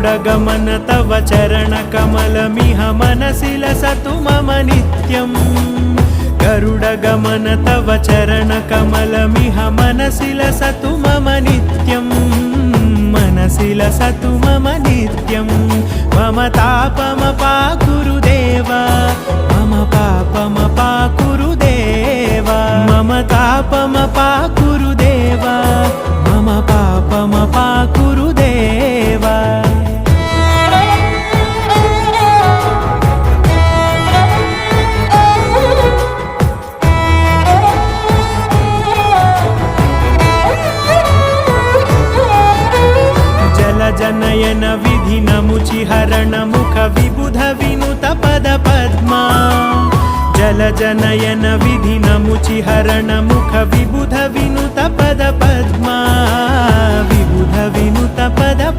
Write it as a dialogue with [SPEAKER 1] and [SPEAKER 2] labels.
[SPEAKER 1] गरुडगमन तव चरणकमलमिह मनसि लसतु मम नित्यम् गरुडगमन तव चरणकमलमिह मनसि लसतु मम नित्यम् मनसि लसतु मम नित्यं मम तापमपाकुरु देवा मम पापमपाकुरु देवा मम तापमपाकुरु देवा मम पापमपाकुरु देवा जनयन विधिन मुचिहरण मुख विबुध विनुत पद पद्मा जल जनयन विधिन मुचिहरण मुख विबुध विनुत पद पद्मा विबुध विनुत पद